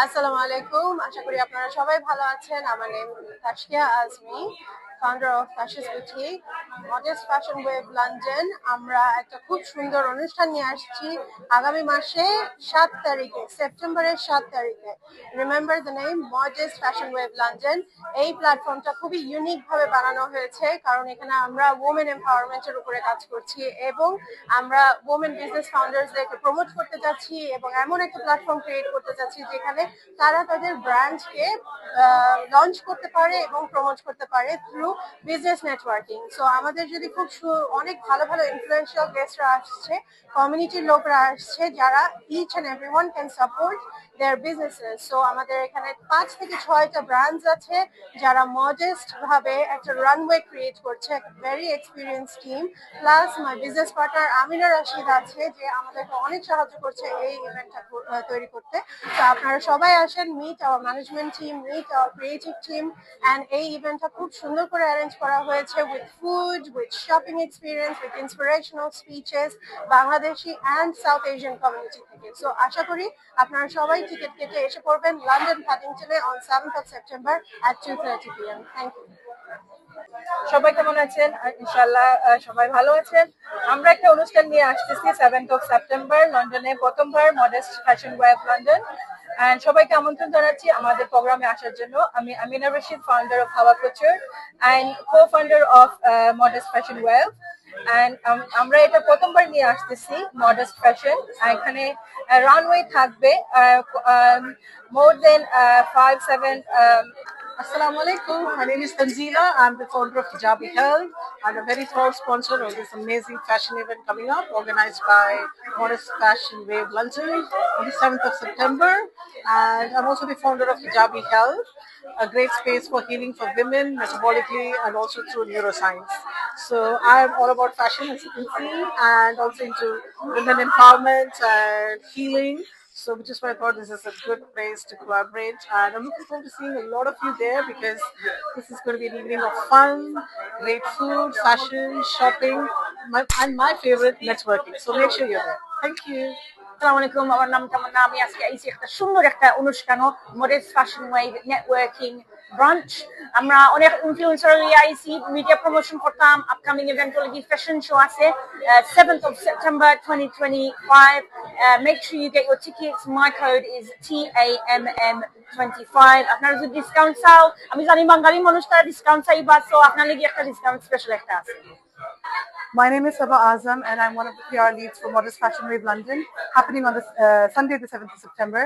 আসসালামু আলাইকুম। আশা করি আপনারা সবাই ভালো আছেন। আমার name Tashkia Azmi, founder of Tashis boutique, modest fashion week London. আমরা একটা খুব সুন্দর অনুষ্ঠান নিয়ে আসছি আগামী মাসে ৭ তারিখে, সেপ্টেম্বরের ৭ তারিখে। Remember the name, modest fashion week London. এই প্ল্যাটফর্মটা খুবই ইউনিক ভাবে বানানো হয়েছে, কারণ এখানে আমরা ওমেন এম্পাওয়ারমেন্টের উপরে কাজ করছি এবং আমরা ওমেন বিজনেস ফাউন্ডার্সদেরকে প্রমোট করতে চাচ্ছি এবং এমন একটা প্ল্যাটফর্ম ক্রিয়েট করতে চাচ্ছি যেখানে তারা তাদের ব্র্যান্ডকে লঞ্চ করতে পারে এবং প্রমোট করতে পারে থ্রু বিজনেস নেটওয়ার্কিং। সো আমাদের যদি অনেক ভালো ভালো ইনফ্লুয়েন্সিয়াল গেস্টরা আসছে, কমিউনিটির লোকরা আসছে যারা each and everyone can support their businesses. So আমাদের এখানে ৫ থেকে ৬টা ব্র্যান্ডস আছে যারা মডেস্ট ভাবে একটা রানওয়ে ক্রিয়েট করছে, একটা very experience team. Plus my business partner Amina Rashid আছে, যে আমাদেরকে অনেক সাহায্য করছে এই ইভেন্টটা তৈরি করতে। তো আপনারা সবাই আসেন, meet our management team, meet our creative team. And এই ইভেন্টটা খুব সুন্দর করে অ্যারেঞ্জ করা হয়েছে with food, with shopping experience, with inspirational speeches Bangladeshi and South Asian community থেকে। সো আশা করি আপনারা সবাই টিকিট কেটে এসে পড়বেন লন্ডন প্যাডিংটনে on 7th of September at 2:30 p.m. Thank you. সবাই কেমন আছেন? ইনশাল্লাহ সবাই ভালো আছেন। আমরা একটা অনুষ্ঠান নিয়ে আসতেছি 7th of September লন্ডনে, প্রথমবার modest fashion week London. And সবাইকে আমন্ত্রণ জানাচ্ছি আমাদের প্রোগ্রামে আসার জন্য। আমি আমিনা রশিদ, ফাউন্ডার অফ হাওয়া culture and co founder of modest fashion web. And আমরা এটা প্রথমবার নিয়ে আসতেছি মডেস্ট ফ্যাশন। এখানে রানওয়ে থাকবে মোর দেন 5-7। Assalamu alaikum. My name is Tanzila. I'm the founder of Hijabi Health. I'm a very proud sponsor of this amazing fashion event coming up, organized by Modest Fashion Wave London on the 7th of September. And I'm also the founder of Hijabi Health, a great space for healing for women metabolically and also through neuroscience. So I'm all about fashion, as you can see, and also into women empowerment and healing. So which is why I thought this is a good place to collaborate, and I'm looking forward to seeing a lot of you there because this is going to be an evening of fun, great food, fashion, shopping, and my favorite, networking. So make sure you're there. Thank you. আসসালামু আলাইকুম, আমার নাম তামান্না। আমি আজকে আইছি একটা সুন্দর একটা অনুষ্ঠান, modest fashion wave networking branch. আমরা অনেক ইনফ্লুয়েন্সার আইছি, মিডিয়া প্রমোশন করতাম। আপকামিং ইভেন্ট হলো কি ফ্যাশন শো আছে 7th of September 2025. Make sure you get your tickets. My code is TAMM25. আপনারা যদি ডিসকাউন্ট চাও, আমি জানি বাঙালি মানুষ তারা ডিসকাউন্ট চাইবা, সো আপনার লাগি একটা ডিসকাউন্ট স্পেশাল একটা আছে। My name is Sabah Azam, and I'm one of the PR leads for Modest Fashion Wave London, happening on Sunday, the 7th of September.